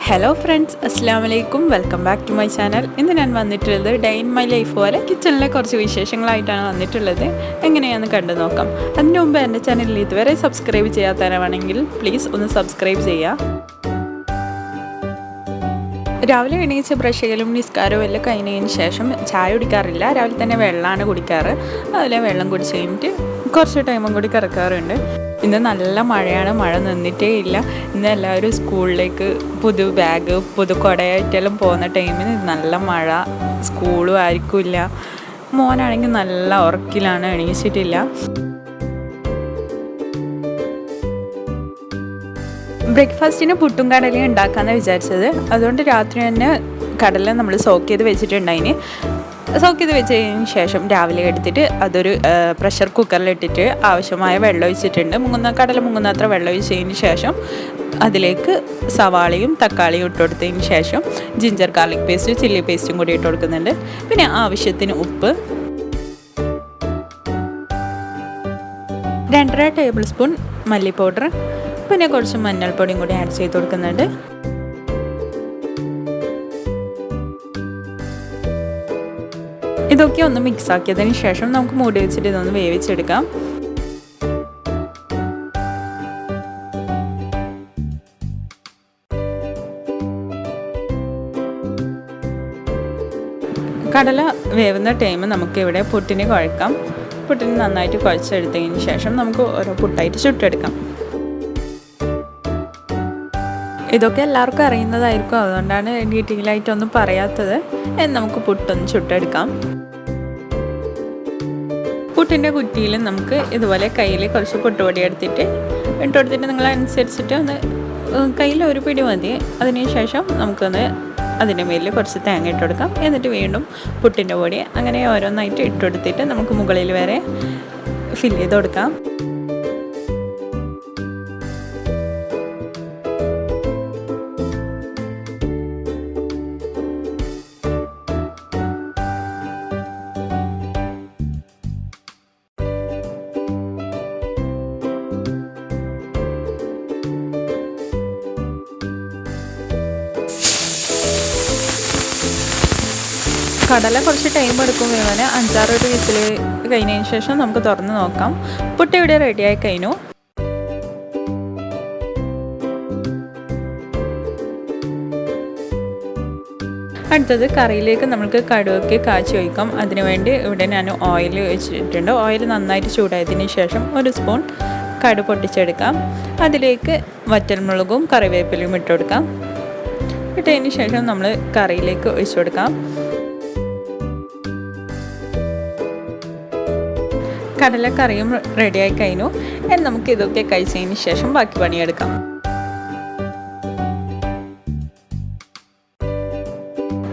Hello friends, അസ്സാം വലൈക്കും. Welcome back to my channel. ഇന്ന് ഞാൻ വന്നിട്ടുള്ളത് ഡേ ഇൻ മൈ ലൈഫ് പോലെ കിച്ചണിലെ കുറച്ച് വിശേഷങ്ങളായിട്ടാണ് വന്നിട്ടുള്ളത്. എങ്ങനെയാണെന്ന് കണ്ടു നോക്കാം. അതിന് മുമ്പ് എൻ്റെ ചാനലിൽ ഇതുവരെ സബ്സ്ക്രൈബ് ചെയ്യാത്തവരാണെങ്കിൽ പ്ലീസ് ഒന്ന് സബ്സ്ക്രൈബ് ചെയ്യുക. രാവിലെ എണീച്ച് ബ്രഷ് ചെയ്യലും നിസ്കാരവും എല്ലാം കഴിഞ്ഞതിന് ശേഷം ചായ കുടിക്കാറില്ല. രാവിലെ തന്നെ വെള്ളമാണ് കുടിക്കാറ്. അതിലെ വെള്ളം കുടിച്ച് കഴിഞ്ഞിട്ട് കുറച്ച് ടൈമും കൂടി കിടക്കാറുണ്ട്. ഇന്ന് നല്ല മഴയാണ്, മഴ നിന്നിട്ടേ ഇല്ല. ഇന്ന് എല്ലാവരും സ്കൂളിലേക്ക് പുതു ബാഗ് പുതു കുടയായിട്ടെല്ലാം പോകുന്ന ടൈമിന് നല്ല മഴ, സ്കൂളും ആയിരിക്കില്ല. മോനാണെങ്കിൽ നല്ല ഉറക്കിലാണ്, എണീച്ചിട്ടില്ല. ബ്രേക്ക്ഫാസ്റ്റിന് പുട്ടും കടലയും ഉണ്ടാക്കാമെന്ന് വിചാരിച്ചത്. അതുകൊണ്ട് രാത്രി തന്നെ കടല നമ്മൾ സോക്ക് ചെയ്ത് വെച്ചിട്ടുണ്ടായിന്. സോക്ക് ചെയ്ത് വെച്ചതിന് ശേഷം രാവിലെ എടുത്തിട്ട് അതൊരു പ്രഷർ കുക്കറിലിട്ടിട്ട് ആവശ്യമായ വെള്ളം ഒഴിച്ചിട്ടുണ്ട്. കടല മുങ്ങുന്നത്ര വെള്ളം ഒഴിച്ചതിന് ശേഷം അതിലേക്ക് സവാളയും തക്കാളിയും ഇട്ട് കൊടുത്തതിന് ശേഷം ജിഞ്ചർ ഗാർലിക് പേസ്റ്റ് ചില്ലി പേസ്റ്റും കൂടി ഇട്ട് കൊടുക്കുന്നുണ്ട്. പിന്നെ ആവശ്യത്തിന് ഉപ്പ്, 2.5 ടേബിൾ സ്പൂൺ മല്ലി പൗഡർ, പിന്നെ കുറച്ച് മഞ്ഞൾപ്പൊടിയും കൂടി ആഡ് ചെയ്ത് കൊടുക്കുന്നുണ്ട്. ഇതൊക്കെ ഒന്ന് മിക്സ് ആക്കിയതിന് ശേഷം നമുക്ക് മൂടി വെച്ചിട്ട് ഇതൊന്ന് വേവിച്ചെടുക്കാം. കടല വേവുന്ന ടൈം നമുക്ക് ഇവിടെ പുട്ടിന് കുഴക്കാം. പുട്ടിന് നന്നായിട്ട് കുഴച്ചെടുത്തതിന് ശേഷം നമുക്ക് ഓരോ പുട്ടായിട്ട് ചുട്ടെടുക്കാം. ഇതൊക്കെ എല്ലാവർക്കും അറിയുന്നതായിരിക്കും, അതുകൊണ്ടാണ് ഡീറ്റെയിൽ ആയിട്ടൊന്നും പറയാത്തത്. നമുക്ക് പുട്ടൊന്ന് ചുട്ടെടുക്കാം. പുട്ടിൻ്റെ കുറ്റിയിൽ നമുക്ക് ഇതുപോലെ കയ്യിൽ കുറച്ച് പുട്ടുപൊടി എടുത്തിട്ട് ഇട്ടുകൊടുത്തിട്ട് നിങ്ങളനുസരിച്ചിട്ട് ഒന്ന് കയ്യിൽ ഒരു പിടി മതി. അതിനുശേഷം നമുക്കൊന്ന് അതിൻ്റെ മേലിൽ കുറച്ച് തേങ്ങ ഇട്ട് കൊടുക്കാം. എന്നിട്ട് വീണ്ടും പുട്ടിൻ്റെ പൊടി അങ്ങനെ ഓരോന്നായിട്ട് ഇട്ടുകൊടുത്തിട്ട് നമുക്ക് മുകളിൽ വരെ ഫില്ല് ചെയ്ത് കൊടുക്കാം. കടല കുറച്ച് ടൈം എടുക്കും വേവാൻ. 5-6 വിസിൽ കഴിഞ്ഞതിന് ശേഷം നമുക്ക് തുറന്ന് നോക്കാം. പുട്ട് ഇവിടെ റെഡിയായി കഴിഞ്ഞു. അടുത്തത് കറിയിലേക്ക് നമുക്ക് കടുകൊക്കെ കാച്ചി ഒഴിക്കാം. അതിനുവേണ്ടി ഇവിടെ ഞാൻ ഓയിൽ വെച്ചിട്ടുണ്ട്. ഓയിൽ നന്നായിട്ട് ചൂടായതിന് ശേഷം 1 സ്പൂൺ കടുക് പൊട്ടിച്ചെടുക്കാം. അതിലേക്ക് വറ്റൽമുളകും കറിവേപ്പിലയും ഇട്ട് കൊടുക്കാം. ഇട്ടതിന് ശേഷം നമ്മൾ കറിയിലേക്ക് ഒഴിച്ചു കൊടുക്കാം. കടലക്കറിയും റെഡിയായി കഴിഞ്ഞു. നമുക്ക് ഇതൊക്കെ കഴിച്ചതിന് ശേഷം ബാക്കി പണിയെടുക്കാം.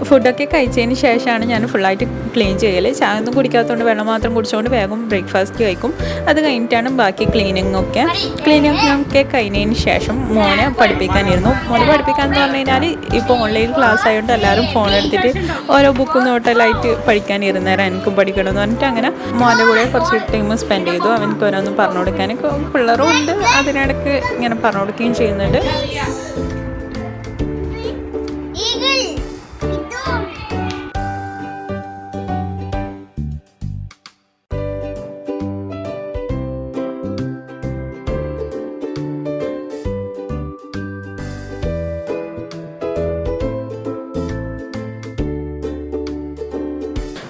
ഫുഡൊക്കെ കഴിച്ചതിന് ശേഷമാണ് ഞാൻ ഫുള്ളായിട്ട് ക്ലീൻ ചെയ്യൽ. ചായ ഒന്നും കുടിക്കാത്തതുകൊണ്ട് വെള്ളം മാത്രം കുടിച്ചുകൊണ്ട് വേഗം ബ്രേക്ക്ഫാസ്റ്റ് കഴിക്കും. അത് കഴിഞ്ഞിട്ടാണ് ബാക്കി ക്ലീനിങ് ഒക്കെ കഴിഞ്ഞതിന് ശേഷം മോനെ പഠിപ്പിക്കാനിരുന്നു. മോനെ പഠിപ്പിക്കാമെന്ന് പറഞ്ഞു കഴിഞ്ഞാൽ ഇപ്പോൾ ഓൺലൈൻ ക്ലാസ് ആയതുകൊണ്ട് എല്ലാവരും ഫോൺ എടുത്തിട്ട് ഓരോ ബുക്കും നോട്ടെല്ലായിട്ട് പഠിക്കാനിരുന്നേരം എനിക്കും പഠിക്കണമെന്ന് പറഞ്ഞിട്ട് അങ്ങനെ മോൻ്റെ കൂടെ കുറച്ച് ടൈം സ്പെൻഡ് ചെയ്തു. അവനക്ക് ഓരോന്നും പറഞ്ഞു കൊടുക്കാനൊക്കെ പിള്ളേരും ഉണ്ട്, അതിനിടയ്ക്ക് ഇങ്ങനെ പറഞ്ഞു കൊടുക്കുകയും ചെയ്യുന്നുണ്ട്.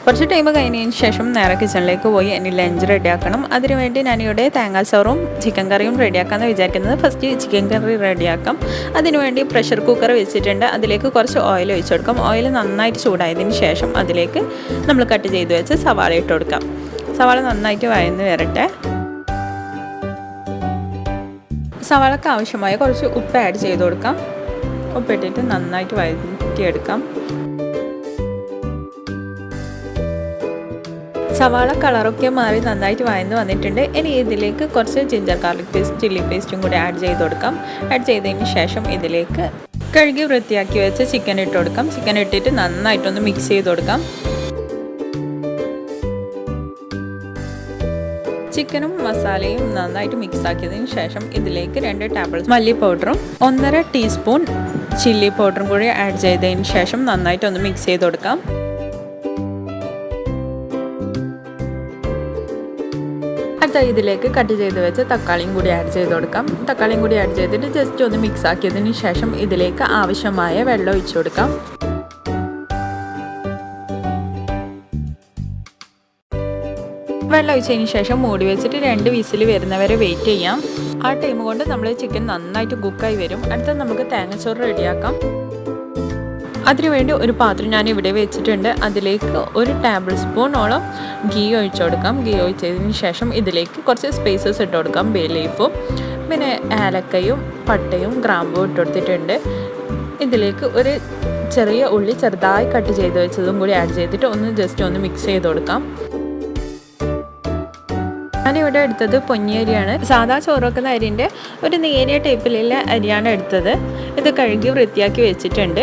കുറച്ച് ടൈം കഴിഞ്ഞതിന് ശേഷം നേരെ കിച്ചണിലേക്ക് പോയി ഇനി ലഞ്ച് റെഡിയാക്കണം. അതിനുവേണ്ടി ഞാനിവിടെ തേങ്ങാച്ചോറും ചിക്കൻ കറിയും റെഡിയാക്കാമെന്ന് വിചാരിക്കുന്നത്. ഫസ്റ്റ് ചിക്കൻ കറി റെഡിയാക്കാം. അതിനുവേണ്ടി പ്രഷർ കുക്കർ വെച്ചിട്ടുണ്ട്. അതിലേക്ക് കുറച്ച് ഓയിൽ ഒഴിച്ചു കൊടുക്കാം. ഓയിൽ നന്നായിട്ട് ചൂടായതിന് ശേഷം അതിലേക്ക് നമ്മൾ കട്ട് ചെയ്ത് വെച്ച് സവാള ഇട്ട് കൊടുക്കാം. സവാള നന്നായിട്ട് വഴന്ന് വരട്ടെ. സവാളക്ക് ആവശ്യമായ കുറച്ച് ഉപ്പ് ആഡ് ചെയ്ത് കൊടുക്കാം. ഉപ്പിട്ടിട്ട് നന്നായിട്ട് വഴറ്റിയെടുക്കാം. സവാള കളറൊക്കെ മാറി നന്നായിട്ട് വഴന്ന് വന്നിട്ടുണ്ട്. ഇനി ഇതിലേക്ക് കുറച്ച് ജിഞ്ചർ ഗാർലിക് പേസ്റ്റ് ചില്ലി പേസ്റ്റും കൂടി ആഡ് ചെയ്ത് കൊടുക്കാം. ആഡ് ചെയ്തതിന് ശേഷം ഇതിലേക്ക് കഴുകി വൃത്തിയാക്കി വെച്ച് ചിക്കൻ ഇട്ട് കൊടുക്കാം. ചിക്കൻ ഇട്ടിട്ട് നന്നായിട്ടൊന്ന് മിക്സ് ചെയ്ത് കൊടുക്കാം. ചിക്കനും മസാലയും നന്നായിട്ട് മിക്സ് ആക്കിയതിന് ശേഷം ഇതിലേക്ക് 2 ടേബിൾ മല്ലി പൗഡറും 1.5 ടീസ്പൂൺ ചില്ലി പൗഡറും കൂടി ആഡ് ചെയ്തതിന് ശേഷം നന്നായിട്ടൊന്ന് മിക്സ് ചെയ്ത് കൊടുക്കാം. അടുത്ത ഇതിലേക്ക് കട്ട് ചെയ്ത് വെച്ച് തക്കാളിയും കൂടി ആഡ് ചെയ്ത് കൊടുക്കാം. തക്കാളിയും കൂടി ആഡ് ചെയ്തിട്ട് ജസ്റ്റ് ഒന്ന് മിക്സ് ആക്കിയതിന് ശേഷം ഇതിലേക്ക് ആവശ്യമായ വെള്ളം ഒഴിച്ചു കൊടുക്കാം. വെള്ളം ഒഴിച്ചതിന് ശേഷം മൂടി വെച്ചിട്ട് 2 വിസിൽ വരുന്നവരെ വെയിറ്റ് ചെയ്യാം. ആ ടൈം കൊണ്ട് നമ്മൾ ചിക്കൻ നന്നായിട്ട് കുക്കായി വരും. അടുത്ത നമുക്ക് തേങ്ങാച്ചോറ് റെഡിയാക്കാം. അതിനുവേണ്ടി ഒരു പാത്രം ഞാൻ ഇവിടെ വെച്ചിട്ടുണ്ട്. അതിലേക്ക് 1 ടേബിൾ സ്പൂണോളം ഗീ ഒഴിച്ചു കൊടുക്കാം. ഗീ ഒഴിച്ചതിന് ശേഷം ഇതിലേക്ക് കുറച്ച് സ്പൈസസ് ഇട്ട് കൊടുക്കാം. ബേ ലീഫും പിന്നെ ഏലക്കയും പട്ടയും ഗ്രാമ്പും ഇട്ട് കൊടുത്തിട്ടുണ്ട്. ഇതിലേക്ക് ഒരു ചെറിയ ഉള്ളി ചെറുതായി കട്ട് ചെയ്ത് വെച്ചതും കൂടി ആഡ് ചെയ്തിട്ട് ജസ്റ്റ് ഒന്ന് മിക്സ് ചെയ്ത് കൊടുക്കാം. ഞാനിവിടെ എടുത്തത് പൊന്നിയരിയാണ്. സാധാ ചോറ് വെക്കുന്ന അരിൻ്റെ ഒരു നേരിയ ടൈപ്പിലുള്ള അരിയാണ് എടുത്തത്. ഇത് കഴുകി വൃത്തിയാക്കി വെച്ചിട്ടുണ്ട്.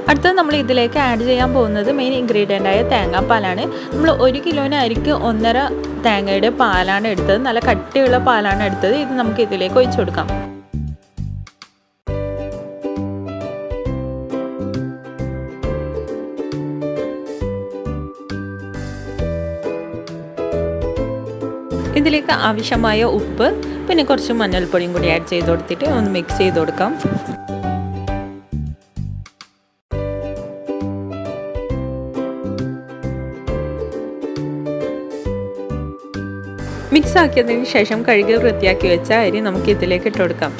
അടുത്തത് നമ്മൾ ഇതിലേക്ക് ആഡ് ചെയ്യാൻ പോകുന്നത് മെയിൻ ഇൻഗ്രീഡിയൻ്റായ തേങ്ങാപ്പാലാണ്. നമ്മൾ 1 കിലോന് അരിക്ക് 1.5 തേങ്ങയുടെ പാലാണ് എടുത്തത്. നല്ല കട്ടിയുള്ള പാലാണ് എടുത്തത്. ഇത് നമുക്ക് ഇതിലേക്ക് ഒഴിച്ചു കൊടുക്കാം. ഇതിലേക്ക് ആവശ്യമായ ഉപ്പ് പിന്നെ കുറച്ച് മഞ്ഞൾപ്പൊടിയും കൂടി ആഡ് ചെയ്ത് കൊടുത്തിട്ട് ഒന്ന് മിക്സ് ചെയ്ത് കൊടുക്കാം. മിക്സ് ആക്കിയതിന് ശേഷം കഴുകി വൃത്തിയാക്കി വെച്ച അരി നമുക്ക് ഇതിലേക്ക് ഇട്ട് കൊടുക്കാം.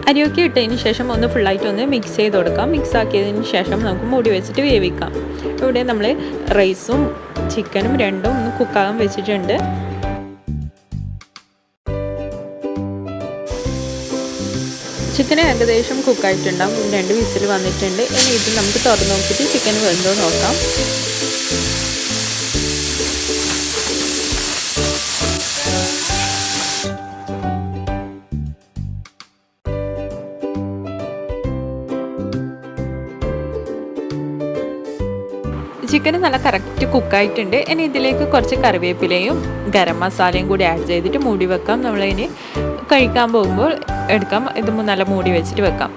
അരിയൊക്കെ ഇട്ടതിന് ശേഷം ഒന്ന് ഫുള്ളായിട്ട് മിക്സ് ചെയ്ത് കൊടുക്കാം. മിക്സ് ആക്കിയതിന് ശേഷം നമുക്ക് മൂടി വെച്ചിട്ട് വേവിക്കാം. ഇവിടെ നമ്മൾ റൈസും ചിക്കനും രണ്ടും ഒന്ന് കുക്കാകാൻ വെച്ചിട്ടുണ്ട്. ചിക്കൻ ഏകദേശം കുക്കായിട്ടുണ്ടാകും. 2 വിസിൽ വന്നിട്ടുണ്ട്. ഇനി ഇത് നമുക്ക് തുറന്ന് നോക്കിയിട്ട് ചിക്കൻ വെന്തോ നോക്കാം. ചിക്കൻ നല്ല കറക്റ്റ് കുക്കായിട്ടുണ്ട്. ഇനി ഇതിലേക്ക് കുറച്ച് കറിവേപ്പിലയും ഗരം മസാലയും കൂടി ആഡ് ചെയ്തിട്ട് മൂടി വെക്കാം. നമ്മളിനി കഴിക്കാൻ പോകുമ്പോൾ എടുക്കാം. ഇത് നല്ല മൂടി വെച്ചിട്ട് വെക്കാം.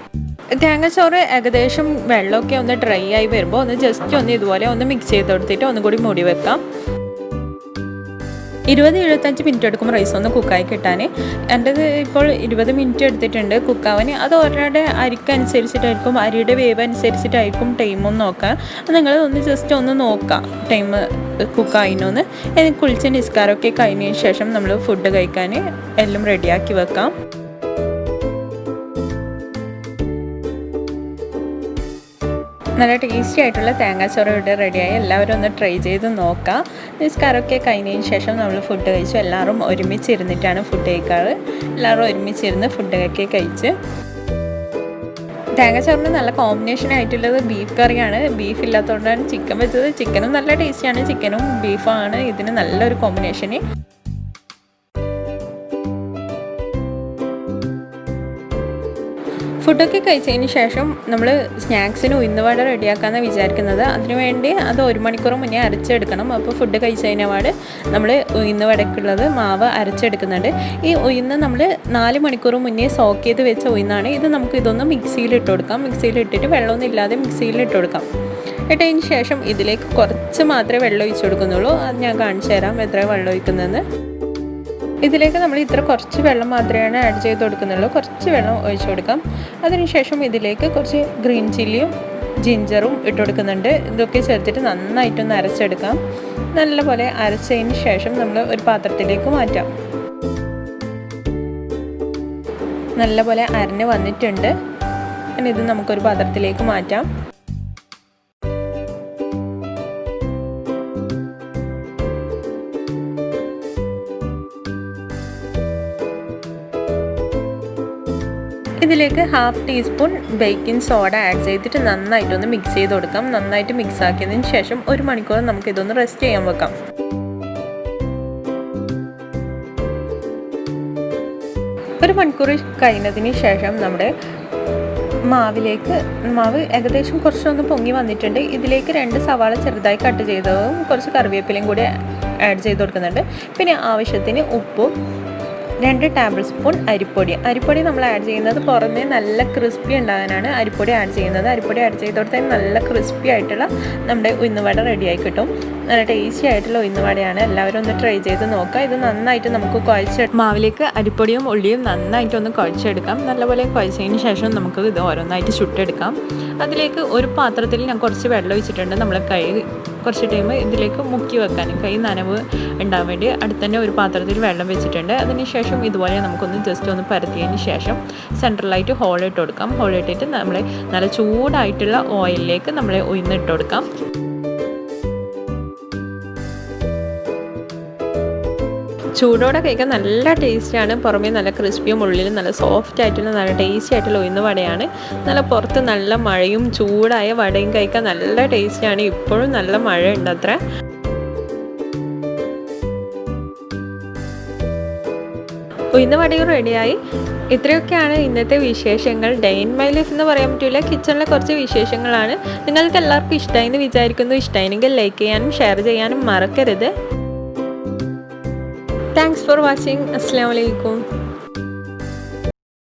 തേങ്ങാച്ചോറ് ഏകദേശം വെള്ളമൊക്കെ ഒന്ന് ഡ്രൈ ആയി വരുമ്പോൾ ജസ്റ്റ് ഇതുപോലെ മിക്സ് ചെയ്ത് കൊടുത്തിട്ട് ഒന്നുകൂടി മൂടി വെക്കാം. 20-25 മിനിറ്റ് എടുക്കും റൈസ് ഒന്ന് കുക്കായി കിട്ടാൻ. എൻ്റെത് ഇപ്പോൾ 20 മിനിറ്റ് എടുത്തിട്ടുണ്ട് കുക്കാവാൻ. അത് ഓരോരുടെ അരിക്കനുസരിച്ചിട്ടായിരിക്കും, അരിയുടെ വേവ് അനുസരിച്ചിട്ടായിരിക്കും ടൈമൊന്ന് നോക്കാം. നിങ്ങൾ ജസ്റ്റ് നോക്കാം ടൈം കുക്കായിനൊന്ന്. കുളിച്ച് നിസ്കാരമൊക്കെ കഴിഞ്ഞതിന് ശേഷം നമ്മൾ ഫുഡ് കഴിക്കാൻ എല്ലാം റെഡിയാക്കി വെക്കാം. നല്ല ടേസ്റ്റി ആയിട്ടുള്ള തേങ്ങാച്ചോറ് ഇവിടെ റെഡിയായി. എല്ലാവരും ഒന്ന് ട്രൈ ചെയ്ത് നോക്കാം. നിസ്കാരമൊക്കെ കഴിഞ്ഞതിന് ശേഷം നമ്മൾ ഫുഡ് കഴിച്ചു. എല്ലാവരും ഒരുമിച്ചിരുന്നിട്ടാണ് ഫുഡ് കഴിക്കാറ്. എല്ലാവരും ഒരുമിച്ചിരുന്ന് ഫുഡൊക്കെ കഴിച്ച്. തേങ്ങാച്ചോറിന് നല്ല കോമ്പിനേഷൻ ആയിട്ടുള്ളത് ബീഫ് കറിയാണ്. ബീഫ് ഇല്ലാത്തതുകൊണ്ടാണ് ചിക്കൻ വെച്ചത്. ചിക്കനും നല്ല ടേസ്റ്റിയാണ്. ചിക്കനും ബീഫാണ് ഇതിന് നല്ലൊരു കോമ്പിനേഷന്. ഫുഡൊക്കെ കഴിച്ചതിന് ശേഷം നമ്മൾ സ്നാക്സിന് ഉഴുന്നുവട റെഡിയാക്കാമെന്ന് വിചാരിക്കുന്നത്. അതിനുവേണ്ടി അത് 1 മണിക്കൂർ മുന്നേ അരച്ചെടുക്കണം. അപ്പോൾ ഫുഡ് കഴിച്ചതിന് പാട് നമ്മൾ ഉഴുന്നുവടക്കുള്ളത് മാവ് അരച്ചെടുക്കുന്നുണ്ട്. ഈ ഉഴുന്ന് നമ്മൾ 4 മണിക്കൂർ മുന്നേ സോക്ക് ചെയ്ത് വെച്ച ഉഴുന്നാണ്. ഇത് നമുക്ക് ഇതൊന്ന് മിക്സിയിലിട്ട് കൊടുക്കാം. മിക്സിയിലിട്ടിട്ട് വെള്ളമൊന്നും ഇല്ലാതെ മിക്സിയിലിട്ട് കൊടുക്കാം. ഇട്ടതിന് ശേഷം ഇതിലേക്ക് കുറച്ച് മാത്രമേ വെള്ളം ഒഴിച്ചു കൊടുക്കുന്നുള്ളൂ. അത് ഞാൻ കാണിച്ചു തരാം എത്ര വെള്ളം ഒഴിക്കുന്നതെന്ന്. ഇതിലേക്ക് നമ്മൾ കുറച്ച് വെള്ളം മാത്രമേ ആഡ് ചെയ്ത് കൊടുക്കുന്നുള്ളൂ. കുറച്ച് വെള്ളം ഒഴിച്ചു കൊടുക്കാം. അതിനുശേഷം ഇതിലേക്ക് കുറച്ച് ഗ്രീൻ ചില്ലിയും ജിഞ്ചറും ഇട്ട് കൊടുക്കുന്നുണ്ട്. ഇതൊക്കെ ചേർത്തിട്ട് നന്നായിട്ടൊന്ന് അരച്ചെടുക്കാം. നല്ലപോലെ അരച്ചതിന് ശേഷം നമ്മൾ ഒരു പാത്രത്തിലേക്ക് മാറ്റാം. നല്ലപോലെ അരഞ്ഞ് വന്നിട്ടുണ്ട്. ഇനി ഇത് നമുക്കൊരു പാത്രത്തിലേക്ക് മാറ്റാം. ഇതിലേക്ക് 1/2 ടീസ്പൂൺ ബേക്കിംഗ് സോഡ ആഡ് ചെയ്തിട്ട് നന്നായിട്ടൊന്ന് മിക്സ് ചെയ്ത് കൊടുക്കാം. നന്നായിട്ട് മിക്സ് ആക്കിയതിന് ശേഷം 1 മണിക്കൂർ നമുക്കിതൊന്ന് റെസ്റ്റ് ചെയ്യാൻ വെക്കാം. 1 മണിക്കൂർ കഴിഞ്ഞതിന് ശേഷം നമ്മുടെ മാവ് ഏകദേശം കുറച്ചൊന്ന് പൊങ്ങി വന്നിട്ടുണ്ട്. ഇതിലേക്ക് 2 സവാള ചെറുതായി കട്ട് ചെയ്തതും കുറച്ച് കറിവേപ്പിലയും കൂടി ആഡ് ചെയ്ത് കൊടുക്കുന്നുണ്ട്. പിന്നെ ആവശ്യത്തിന് ഉപ്പും 2 ടേബിൾ സ്പൂൺ അരിപ്പൊടി നമ്മൾ ആഡ് ചെയ്യുന്നത് പുറമേ നല്ല ക്രിസ്പി ഉണ്ടാകാനാണ് അരിപ്പൊടി ആഡ് ചെയ്യുന്നത്. അരിപ്പൊടി ആഡ് ചെയ്ത് കൊടുത്താൽ നല്ല ക്രിസ്പി ആയിട്ടുള്ള നമ്മുടെ ഉഴുന്നുവട റെഡിയായി കിട്ടും. നല്ല ടേസ്റ്റി ആയിട്ടുള്ള ഉഴുന്നുവടയാണ്. എല്ലാവരും ഒന്ന് ട്രൈ ചെയ്ത് നോക്കുക. ഇത് നന്നായിട്ട് നമുക്ക് മാവിലേക്ക് അരിപ്പൊടിയും ഉള്ളിയും നന്നായിട്ടൊന്ന് കുഴച്ചെടുക്കാം. നല്ലപോലെ കുഴച്ചതിന് ശേഷം നമുക്ക് ഇത് ഓരോന്നായിട്ട് ചുട്ടെടുക്കാം. അതിലേക്ക് ഒരു പാത്രത്തിൽ ഞാൻ കുറച്ച് വെള്ളം ഒഴിച്ചിട്ടുണ്ട്. നമ്മൾ കൈ കുറച്ച് ടൈം ഇതിലേക്ക് മുക്കി വെക്കാൻ, കൈ നനവ് ഉണ്ടാകാൻ വേണ്ടി അടുത്ത് തന്നെ ഒരു പാത്രത്തിൽ വെള്ളം വെച്ചിട്ടുണ്ട്. അതിന് ശേഷം ഇതുപോലെ നമുക്കൊന്ന് ജസ്റ്റ് ഒന്ന് പരത്തിയതിന് ശേഷം സെൻട്രലായിട്ട് ഹോൾ ഇട്ട് കൊടുക്കാം. ഹോൾ ഇട്ടിട്ട് നമ്മൾ നല്ല ചൂടായിട്ടുള്ള ഓയിലിലേക്ക് നമ്മൾ ഉഴുന്നിട്ട് കൊടുക്കാം. ചൂടോടെ കഴിക്കാൻ നല്ല ടേസ്റ്റിയാണ്. പുറമേ നല്ല ക്രിസ്പിയും ഉള്ളിലും നല്ല സോഫ്റ്റ് ആയിട്ടുള്ള നല്ല ടേസ്റ്റി ആയിട്ടുള്ള ഉഴുന്ന് വടയാണ്. നല്ല പുറത്ത് നല്ല മഴയും ചൂടായ വടയും കഴിക്കാൻ നല്ല ടേസ്റ്റിയാണ്. ഇപ്പോഴും നല്ല മഴ ഉണ്ട് അത്ര. ഉഴുന്ന് വടയും റെഡിയായി. ഇത്രയൊക്കെയാണ് ഇന്നത്തെ വിശേഷങ്ങൾ. ഡേ ഇൻ മൈ ലൈഫ് എന്ന് പറയാൻ പറ്റില്ല, കിച്ചണിലെ കുറച്ച് വിശേഷങ്ങളാണ്. നിങ്ങൾക്ക് എല്ലാവർക്കും ഇഷ്ടമായി എന്ന് വിചാരിക്കുന്നു. ഇഷ്ടമായെങ്കിൽ ലൈക്ക് ചെയ്യാനും ഷെയർ ചെയ്യാനും മറക്കരുത്. Thanks for watching. Assalamu alaikum.